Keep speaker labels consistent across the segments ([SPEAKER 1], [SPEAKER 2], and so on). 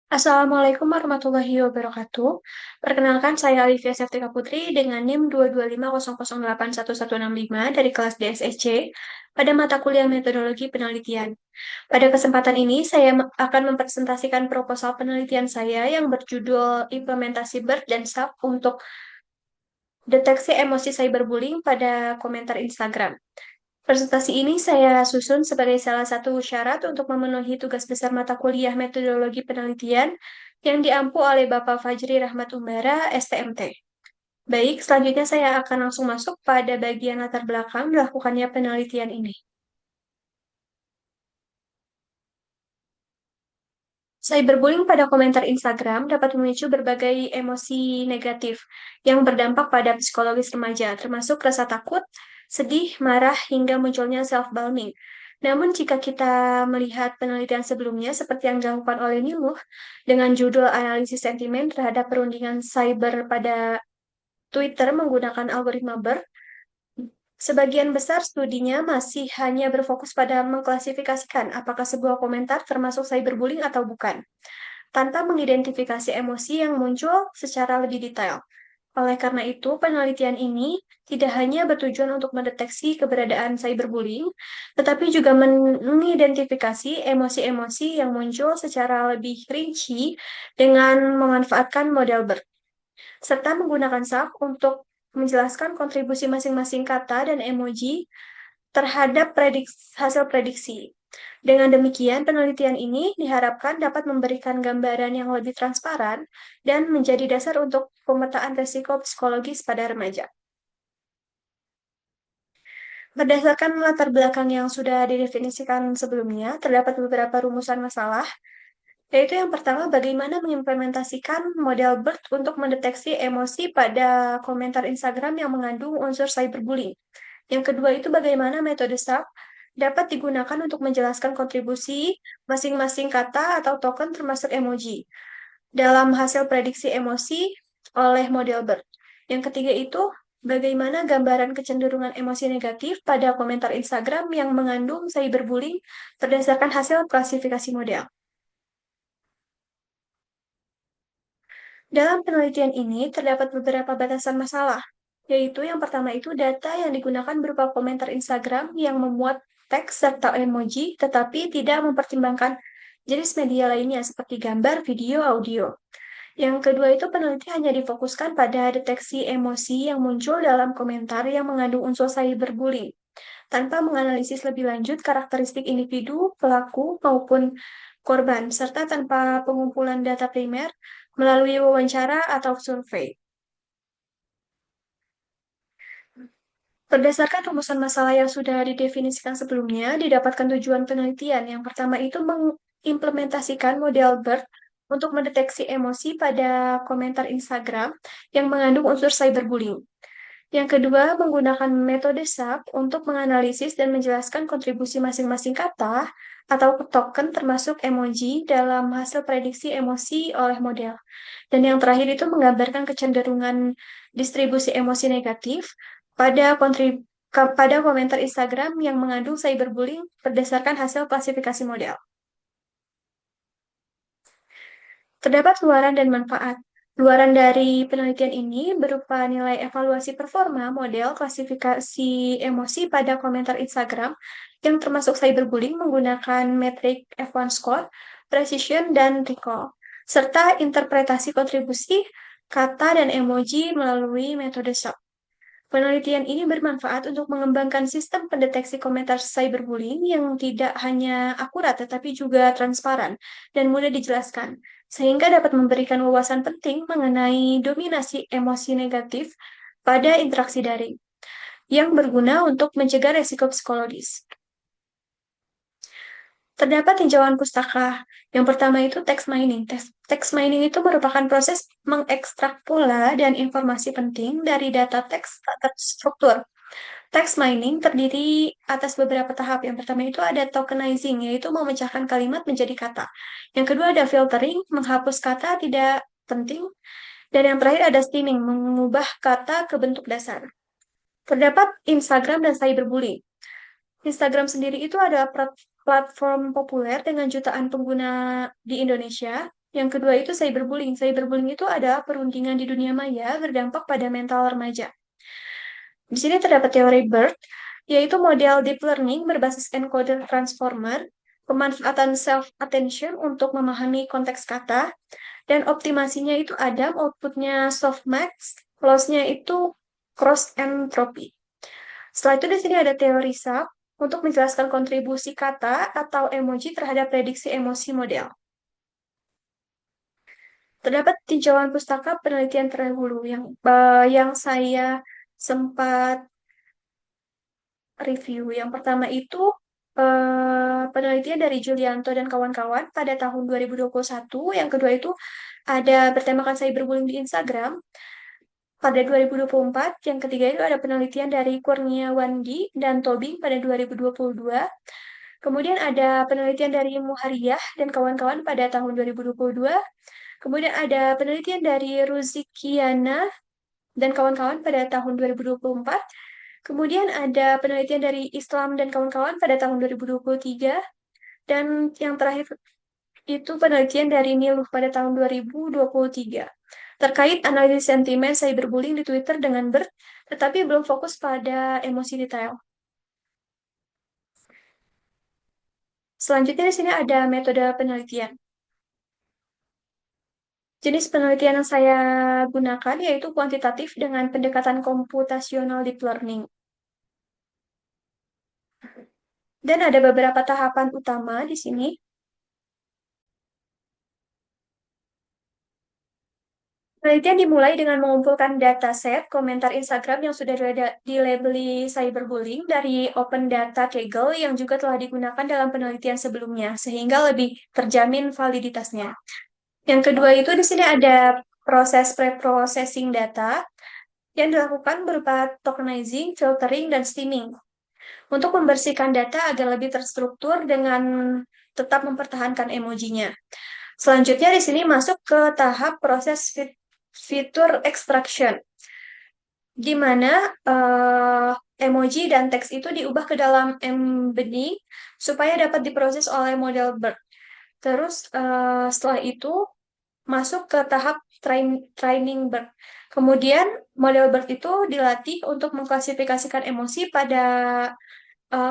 [SPEAKER 1] Assalamualaikum warahmatullahi wabarakatuh. Perkenalkan, saya Alivia Septika Putri dengan NIM 22500811165 dari kelas DSSC pada mata kuliah Metodologi Penelitian. Pada kesempatan ini, saya akan mempresentasikan proposal penelitian saya yang berjudul Implementasi BERT dan SAP untuk deteksi emosi cyberbullying pada komentar Instagram. Presentasi ini saya susun sebagai salah satu syarat untuk memenuhi tugas besar mata kuliah metodologi penelitian yang diampu oleh Bapak Fajri Rahmat Umbara, STMT. Baik, selanjutnya saya akan langsung masuk pada bagian latar belakang melakukannya penelitian ini. Cyberbullying pada komentar Instagram dapat memicu berbagai emosi negatif yang berdampak pada psikologis remaja, termasuk rasa takut, sedih, marah, hingga munculnya self-balming. Namun jika kita melihat penelitian sebelumnya seperti yang dilakukan oleh Niluh dengan judul analisis sentimen terhadap perundingan cyber pada Twitter menggunakan algoritma BERT, sebagian besar studinya masih hanya berfokus pada mengklasifikasikan apakah sebuah komentar termasuk cyberbullying atau bukan tanpa mengidentifikasi emosi yang muncul secara lebih detail. Oleh karena itu, penelitian ini tidak hanya bertujuan untuk mendeteksi keberadaan cyberbullying, tetapi juga mengidentifikasi emosi-emosi yang muncul secara lebih rinci dengan memanfaatkan model BERT, serta menggunakan SAP untuk menjelaskan kontribusi masing-masing kata dan emoji terhadap hasil prediksi. Dengan demikian, penelitian ini diharapkan dapat memberikan gambaran yang lebih transparan dan menjadi dasar untuk pemetaan risiko psikologis pada remaja. Berdasarkan latar belakang yang sudah didefinisikan sebelumnya, terdapat beberapa rumusan masalah, yaitu yang pertama, bagaimana mengimplementasikan model BERT untuk mendeteksi emosi pada komentar Instagram yang mengandung unsur cyberbullying. Yang kedua itu bagaimana metode SAP dapat digunakan untuk menjelaskan kontribusi masing-masing kata atau token termasuk emoji dalam hasil prediksi emosi oleh model BERT. Yang ketiga itu bagaimana gambaran kecenderungan emosi negatif pada komentar Instagram yang mengandung cyberbullying berdasarkan hasil klasifikasi model. Dalam penelitian ini terdapat beberapa batasan masalah, yaitu yang pertama itu data yang digunakan berupa komentar Instagram yang memuat teks serta emoji, tetapi tidak mempertimbangkan jenis media lainnya seperti gambar, video, audio. Yang kedua itu peneliti hanya difokuskan pada deteksi emosi yang muncul dalam komentar yang mengandung unsur cyberbullying, tanpa menganalisis lebih lanjut karakteristik individu, pelaku, maupun korban, serta tanpa pengumpulan data primer melalui wawancara atau survei. Berdasarkan rumusan masalah yang sudah didefinisikan sebelumnya, didapatkan tujuan penelitian. Yang pertama itu mengimplementasikan model BERT untuk mendeteksi emosi pada komentar Instagram yang mengandung unsur cyberbullying. Yang kedua, menggunakan metode SAP untuk menganalisis dan menjelaskan kontribusi masing-masing kata atau token termasuk emoji dalam hasil prediksi emosi oleh model. Dan yang terakhir itu menggambarkan kecenderungan distribusi emosi negatif pada komentar Instagram yang mengandung cyberbullying berdasarkan hasil klasifikasi model. Terdapat luaran dan manfaat. Luaran dari penelitian ini berupa nilai evaluasi performa model klasifikasi emosi pada komentar Instagram yang termasuk cyberbullying menggunakan metrik F1 score, precision, dan recall, serta interpretasi kontribusi kata dan emoji melalui metode SAP. Penelitian ini bermanfaat untuk mengembangkan sistem pendeteksi komentar cyberbullying yang tidak hanya akurat tetapi juga transparan dan mudah dijelaskan, sehingga dapat memberikan wawasan penting mengenai dominasi emosi negatif pada interaksi daring yang berguna untuk mencegah resiko psikologis. Terdapat tinjauan pustaka. Yang pertama itu text mining. Text mining itu merupakan proses mengekstrak pola dan informasi penting dari data teks tak terstruktur. Text mining terdiri atas beberapa tahap. Yang pertama itu ada tokenizing, yaitu memecahkan kalimat menjadi kata. Yang kedua ada filtering, menghapus kata tidak penting. Dan yang terakhir ada steaming, mengubah kata ke bentuk dasar. Terdapat Instagram dan cyberbullying. Instagram sendiri itu adalah platform populer dengan jutaan pengguna di Indonesia Yang kedua itu cyberbullying. Cyberbullying itu adalah perundingan di dunia maya berdampak pada mental remaja. Di sini terdapat teori BERT, yaitu model deep learning berbasis encoder transformer, pemanfaatan self-attention untuk memahami konteks kata, dan optimasinya itu Adam, outputnya softmax, lossnya itu cross entropy. Setelah itu di sini ada teori SAP untuk menjelaskan kontribusi kata atau emoji terhadap prediksi emosi model. Terdapat tinjauan pustaka penelitian terdahulu yang saya sempat review. Yang pertama itu penelitian dari Julianto dan kawan-kawan pada tahun 2021. Yang kedua itu ada bertemakan cyberbullying di Instagram pada 2024. Yang ketiga itu ada penelitian dari Kurnia Wandi dan Tobing pada 2022. Kemudian ada penelitian dari Muhariyah dan kawan-kawan pada tahun 2022. Kemudian ada penelitian dari Ruzikiana dan kawan-kawan pada tahun 2024. Kemudian ada penelitian dari Islam dan kawan-kawan pada tahun 2023. Dan yang terakhir itu penelitian dari Niluh pada tahun 2023 terkait analisis sentimen cyberbullying di Twitter dengan BERT, tetapi belum fokus pada emosi detail. Selanjutnya di sini ada metode penelitian. Jenis penelitian yang saya gunakan yaitu kuantitatif dengan pendekatan komputasional deep learning. Dan ada beberapa tahapan utama di sini. Penelitian dimulai dengan mengumpulkan dataset komentar Instagram yang sudah dilabeli cyberbullying dari Open Data Kaggle yang juga telah digunakan dalam penelitian sebelumnya, sehingga lebih terjamin validitasnya. Yang kedua itu di sini ada proses pre-processing data yang dilakukan berupa tokenizing, filtering, dan steaming untuk membersihkan data agar lebih terstruktur dengan tetap mempertahankan emojinya. Selanjutnya di sini masuk ke tahap proses fitur extraction, di mana emoji dan teks itu diubah ke dalam embedding supaya dapat diproses oleh model BERT. Terus setelah itu masuk ke tahap training BERT. Kemudian model BERT itu dilatih untuk mengklasifikasikan emosi pada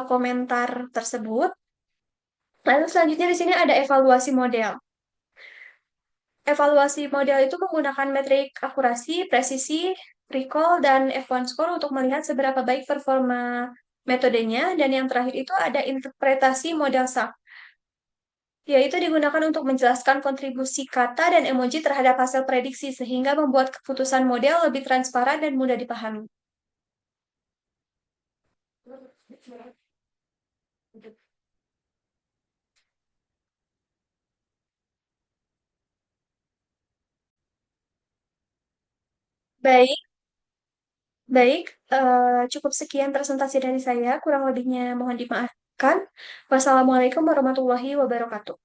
[SPEAKER 1] komentar tersebut. Lalu selanjutnya di sini ada evaluasi model. Evaluasi model itu menggunakan metrik akurasi, presisi, recall, dan F1 score untuk melihat seberapa baik performa metodenya. Dan yang terakhir itu ada interpretasi model SAP, yaitu digunakan untuk menjelaskan kontribusi kata dan emoji terhadap hasil prediksi sehingga membuat keputusan model lebih transparan dan mudah dipahami. Baik, baik, cukup sekian presentasi dari saya. Kurang lebihnya mohon dimaafkan. Wassalamualaikum warahmatullahi wabarakatuh.